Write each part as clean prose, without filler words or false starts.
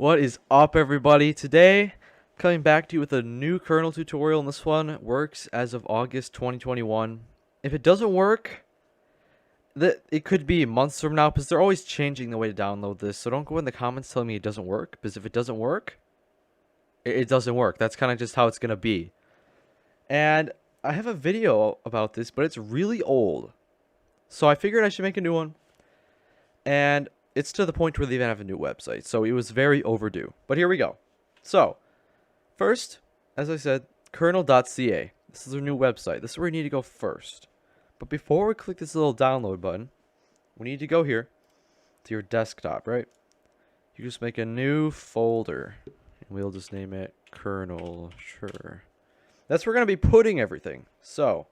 What is up, everybody? Today, coming back to you with a new kernel tutorial, and this one works as of August 2021. If it doesn't work, it could be months from now, because they're always changing the way to download this, so don't go in the comments telling me it doesn't work, because if it doesn't work, it doesn't work. That's kind of just how it's going to be. And I have a video about this, but it's really old, so I figured I should make a new one. And it's to the point where they even have a new website, so it was very overdue. But here we go. So, first, as I said, Krnl.ca. This is their new website. This is where you need to go first. But before we click this little download button, we need to go here to your desktop, right? You just make a new folder, and we'll just name it Krnl. Sure. That's where we're going to be putting everything. So,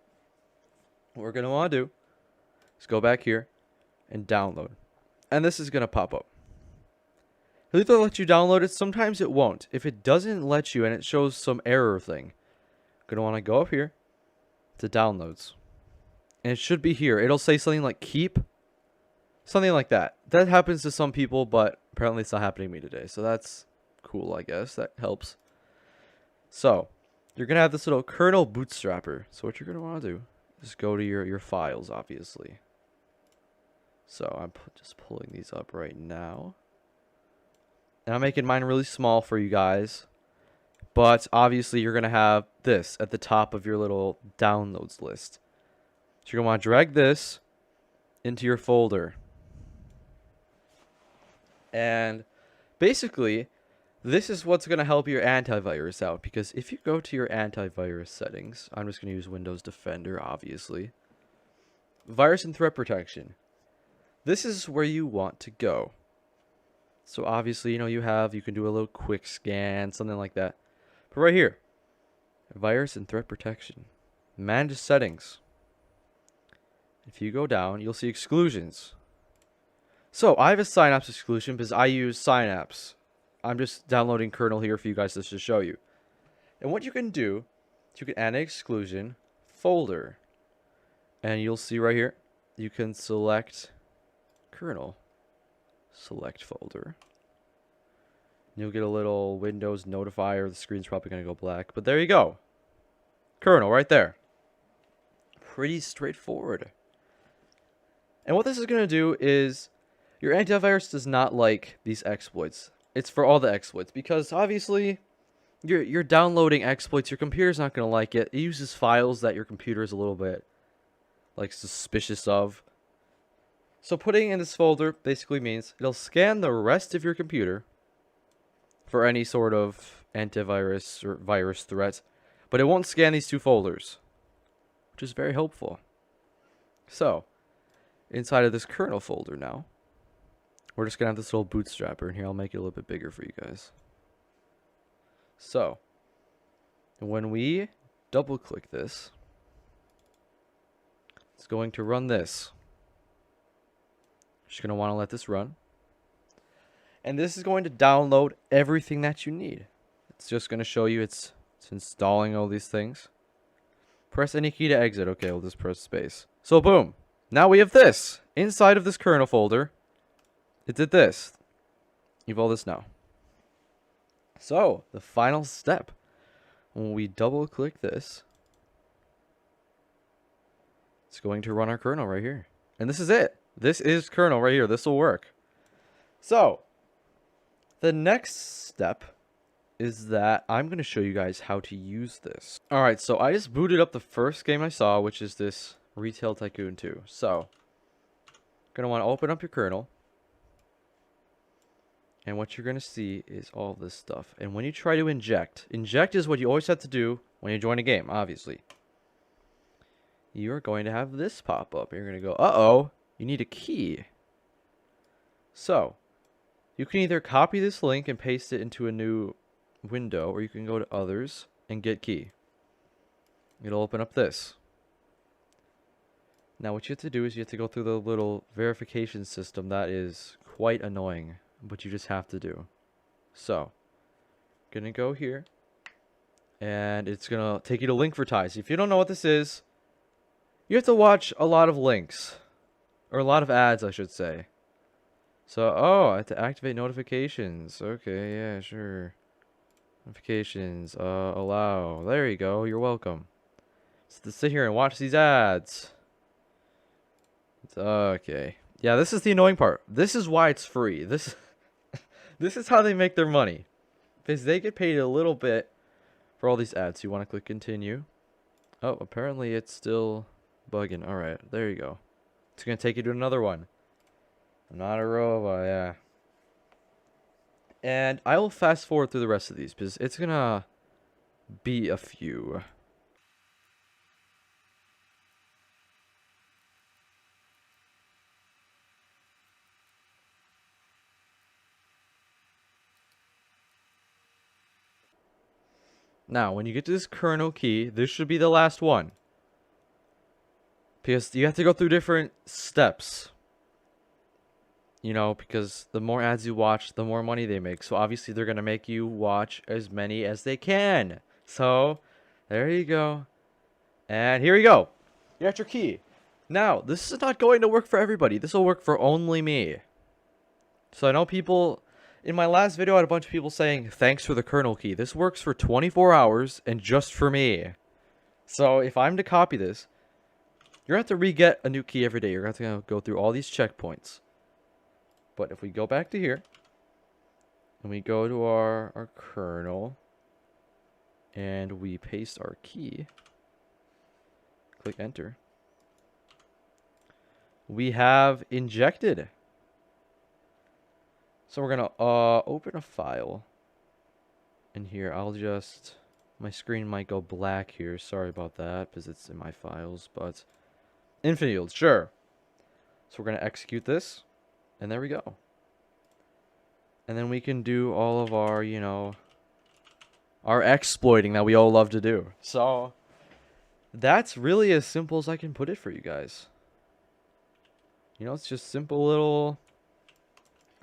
what we're going to want to do is go back here and download. And this is going to pop up. It'll either let you download it, sometimes it won't. If it doesn't let you and it shows some error thing, you're going to want to go up here to downloads. And it should be here. It'll say something like keep. Something like that. That happens to some people, but apparently it's not happening to me today. So that's cool, I guess. That helps. So, you're going to have this little kernel bootstrapper. So what you're going to want to do is go to your files, obviously. So I'm just pulling these up right now. And I'm making mine really small for you guys. But obviously you're going to have this at the top of your little downloads list. So you're going to want to drag this into your folder. And basically, this is what's going to help your antivirus out. Because if you go to your antivirus settings, I'm just going to use Windows Defender, obviously. Virus and threat protection. This is where you want to go. So obviously, you can do a little quick scan, something like that. But right here, virus and threat protection. Manage settings. If you go down, you'll see exclusions. So I have a Synapse exclusion because I use Synapse. I'm just downloading kernel here for you guys just to show you. And what you can do, you can add an exclusion folder. And you'll see right here, you can select kernel, select folder. You'll get a little Windows notifier. The screen's probably going to go black, but there you go. Kernel right there. Pretty straightforward. And what this is going to do is your antivirus does not like these exploits. It's for all the exploits because obviously you're downloading exploits. Your computer's not going to like it. It uses files that your computer is a little bit suspicious of. So putting in this folder basically means it'll scan the rest of your computer for any sort of antivirus or virus threat, but it won't scan these two folders, which is very helpful. So, inside of this kernel folder now, we're just going to have this little bootstrapper, and here I'll make it a little bit bigger for you guys. So, when we double click this, it's going to run this. Just going to want to let this run. And this is going to download everything that you need. It's just going to show you it's installing all these things. Press any key to exit. Okay, we'll just press space. So boom. Now we have this. Inside of this kernel folder, it did this. You have all this now. So, the final step. When we double click this, it's going to run our kernel right here. And this is it. This is kernel right here. This will work. So, the next step is that I'm going to show you guys how to use this. Alright, so I just booted up the first game I saw, which is this Retail Tycoon 2. So, going to want to open up your kernel. And what you're going to see is all this stuff. And when you try to inject is what you always have to do when you join a game, obviously. You're going to have this pop up. You're going to go, uh-oh. You need a key. So, you can either copy this link and paste it into a new window, or you can go to others and get key. It'll open up this. Now what you have to do is you have to go through the little verification system that is quite annoying, but you just have to do. So, gonna go here, and it's gonna take you to Linkvertise. If you don't know what this is, you have to watch a lot of links. Or a lot of ads, I should say. So, oh, I have to activate notifications. Okay, yeah, sure. Notifications, allow. There you go. You're welcome. So to sit here and watch these ads. It's okay. Yeah, this is the annoying part. This is why it's free. This this is how they make their money. Because they get paid a little bit for all these ads. You want to click continue. Oh, apparently it's still bugging. Alright, there you go. It's going to take you to another one. I'm not a robot, yeah. And I will fast forward through the rest of these because it's going to be a few. Now, when you get to this Krnl key, this should be the last one. Because you have to go through different steps. You know, because the more ads you watch, the more money they make. So obviously they're going to make you watch as many as they can. So, there you go. And here you go. You got your key. Now, this is not going to work for everybody. This will work for only me. So I know people... In my last video, I had a bunch of people saying, thanks for the Krnl key. This works for 24 hours and just for me. So if I'm to copy this, you're going to have to re-get a new key every day. You're going to have to go through all these checkpoints. But if we go back to here, and we go to our Krnl, and we paste our key, click enter, we have injected. So we're going to open a file. And here, I'll just... My screen might go black here. Sorry about that, because it's in my files. But infinite yield, sure. So we're going to execute this. And there we go. And then we can do all of our, you know... our exploiting that we all love to do. So that's really as simple as I can put it for you guys. You know, it's just simple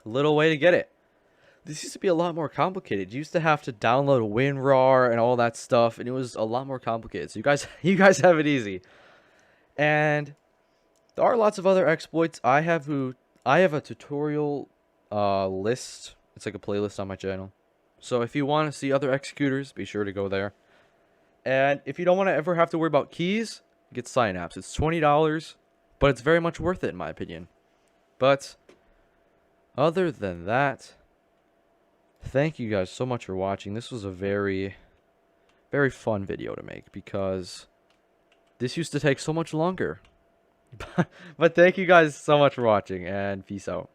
little way to get it. This used to be a lot more complicated. You used to have to download WinRAR and all that stuff, and it was a lot more complicated. So you guys have it easy. And there are lots of other exploits. I have a tutorial list. It's like a playlist on my channel. So if you want to see other executors, be sure to go there. And if you don't want to ever have to worry about keys, get Synapse. It's $20, but it's very much worth it in my opinion. But other than that, thank you guys so much for watching. This was a very, very fun video to make because this used to take so much longer. But thank you guys so much for watching, and peace out.